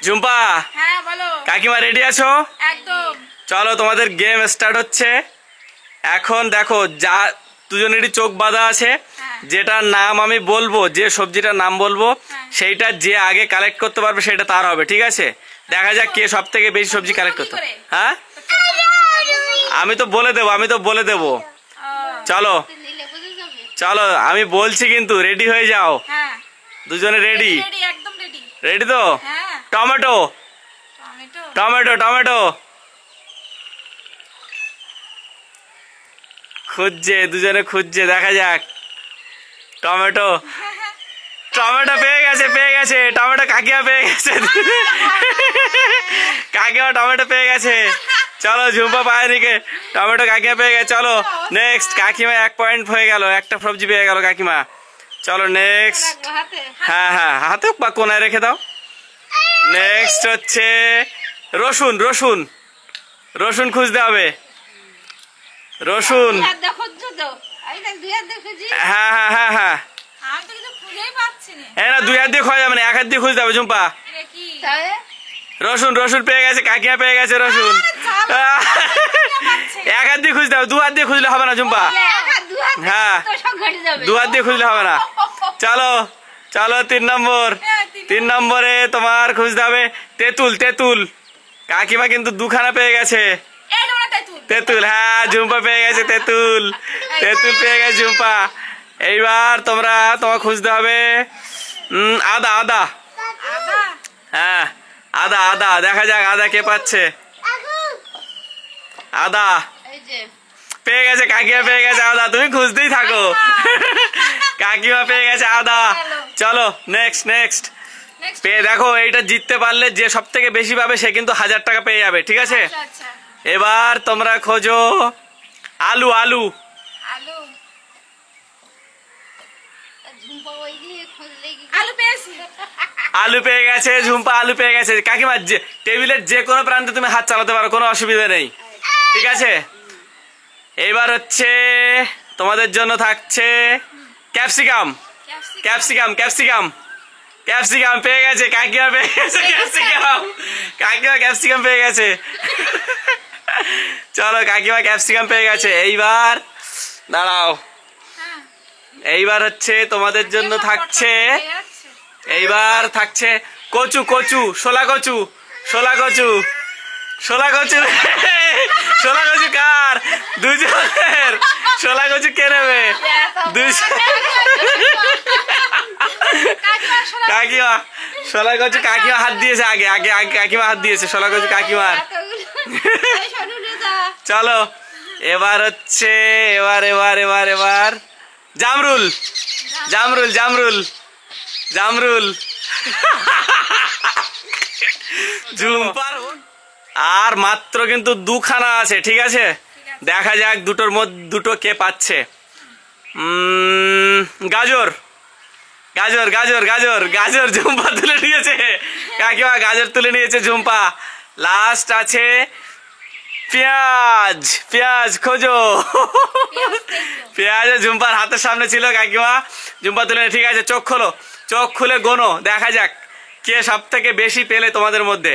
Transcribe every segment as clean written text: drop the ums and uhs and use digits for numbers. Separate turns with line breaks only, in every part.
ঝুম্পা,
হ্যাঁ বলো।
কাকিমা রেডি আছো?
একদম।
চলো তোমাদের গেম স্টার্ট হচ্ছে। এখন দেখো, যা দুজনেরই চোখ বাঁধা আছে, যেটার নাম আমি বলবো, যে সবজিটার নাম বলবো, সেইটা যে আগে কালেক্ট করতে পারবে সেটা তার হবে, ঠিক আছে? দেখা যাক কে সব থেকে বেশি সবজি কালেক্ট করতে। হ্যাঁ, আমি তো বলে দেবো। চলো চলো, আমি বলছি কিন্তু রেডি হয়ে যাও।
হ্যাঁ
দুজনে রেডি?
রেডি, একদম রেডি।
রেডি তো?
হ্যাঁ।
Tomato
tomato.
টমেটো টমেটো খুঁজছে, দুজনে খুঁজছে, দেখা যাক। টমেটো টমেটো পেয়ে গেছে টমেটো, কাকিমা পেয়ে গেছে। কাকিমা টমেটো পেয়ে গেছে। চলো, ঝুম্পা পায়নিকে টমেটো কাকিমা পেয়ে গেছে। চলো নেক্সট, কাকিমা 1 পয়েন্ট হয়ে গেল, একটা সবজি পেয়ে গেল কাকিমা। চলো নেক্সট। হ্যাঁ হ্যাঁ, হাতে বা কোনায় রেখে দাও। নেক্সট হচ্ছে রসুন। রসুন রসুন খুঁজতে হবে। রসুন। হ্যাঁ হ্যাঁ হ্যাঁ হ্যাঁ,
আমি তো কিছু খুঁজেই পাচ্ছি না।
হ্যাঁ না, 2 হাত দিয়ে খোঁজা যাবে না, 1 হাত দিয়ে খুঁজতে হবে ঝুম্পা।
এটা কি?
রসুন রসুন পেয়ে গেছে, কাকিমা পেয়ে গেছে রসুন। 1 হাত দিয়ে খুঁজতে হবে, 2 হাত দিয়ে খুঁজলে হবে না ঝুম্পা। হ্যাঁ, 2 হাত দিয়ে খুঁজলে হবে না। চলো চলো, 3 নম্বর। 3 নম্বরে তোমার খুঁজতে হবে তেঁতুল। তেঁতুল, কাকিমা কিন্তু 2খানা পেয়ে গেছে।
এই নোনা তেঁতুল।
তেঁতুল, হ্যাঁ, ঝুম্পা পেয়ে গেছে তেঁতুল। তেঁতুল পেয়ে গেছে ঝুম্পা। এইবার তোমার খুঁজতে হবে আদা। আদা,
আদা।
হ্যাঁ, আদা। আদা, দেখা যাক আদা কে পাচ্ছে। আদা পেয়ে গেছে, কাকিমা পেয়ে গেছে আদা। তুমি খুঁজতেই থাকো। কাকিমা পেয়ে গেছে আদা। চলো নেক্সট নেক্সট।
নেক্সট।
পেয়ে দেখো, এইটা জিততে পারলে যে সব থেকে বেশি পাবে সে কিন্তু 1000 টাকা পেয়ে যাবে, ঠিক আছে?
আচ্ছা আচ্ছা।
এবার তোমরা খোঁজো আলু। আলু
আলু। আলু পেয়েছি।
আলু পেয়ে গেছে ঝুম্পা, আলু পেয়ে গেছে। কাকিমা, টেবিলের যে কোনো প্রান্তে তুমি হাত চালাতে পারো, কোনো অসুবিধা নেই, ঠিক আছে? এইবার হচ্ছে তোমাদের জন্য থাকছে ক্যাপসিকাম। ক্যাপসিকাম ক্যাপসিকাম ক্যাপসিকাম পেয়ে গেছে, কাকিমা পেয়ে গেছে ক্যাপসিকাম। কাকিমা ক্যাপসিকাম পেয়ে গেছে। চলো, কাকিমা ক্যাপসিকাম পেয়ে গেছে। এইবার দাঁড়াও,
হ্যাঁ।
এইবার হচ্ছে তোমাদের জন্য থাকছে,
পেয়ে যাচ্ছে।
এইবার থাকছে কচু। কচু, শোলা কচু। শোলা কচু শোলা কচু। শোলা কচু কার? দুজনের। শোলা কচু কে নেবে? কাকিমা শোলা কচু, কাকিমা হাত দিয়েছে আগে আগে আগে কাকিমা হাত দিয়েছে শোলা কচু কাকিমার। চলো, এবার হচ্ছে এবার এবার এবার এবার জামরুল। জামরুল জামরুল জামরুল। ঝুম্পার আর মাত্র কিন্তু 2খানা আছে, ঠিক আছে? দেখা যাক দুটোর মধ্যে দুটো কে পাচ্ছে। গাজর। গাজর গাজর গাজর গাজর ঝুম্পা তুলে নিয়েছে। কাকিমা গাজর তুলে নিয়েছে ঝুম্পা। লাস্ট আছে পেঁয়াজ। পেঁয়াজ খোঁজো। পেঁয়াজ ঝুম্পার হাতের সামনে ছিল, কাকিমা ঝুম্পা তুলে। ঠিক আছে, চোখ খোলো, চোখ খুলে গোনো, দেখা যাক কে সব থেকে বেশি পেলে তোমাদের মধ্যে।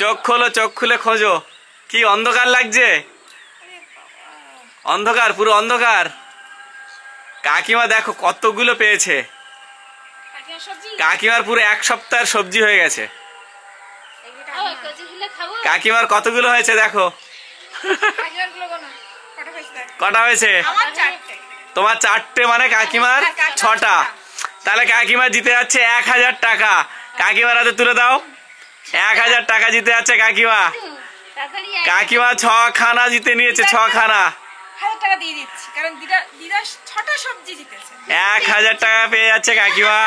চোখ খোলো, চোখ খুলে খোঁজো। কি অন্ধকার লাগছে? অন্ধকার, পুরো অন্ধকার। কাকিমা দেখো কতগুলো পেয়েছে। কাকিমার পুরো 1 সপ্তাহের সবজি হয়ে গেছে। কাকিমার কতগুলো হয়েছে দেখো। কটা হয়েছে? তোমার 4টে, মানে কাকিমার 6টা। তাহলে কাকিমা জিতে যাচ্ছে 1000 টাকা। কাকিমার হাতে তুলে দাও। 1000 টাকা জিতে যাচ্ছে কাকিমা। কাকিমা 6খানা জিতে নিয়েছে, 6খানা।
1000 টাকা দিয়ে দিচ্ছি, কারণ দিদা 6টা সবজি জিতেছে।
1000 টাকা পেয়ে যাচ্ছে কাকিমা।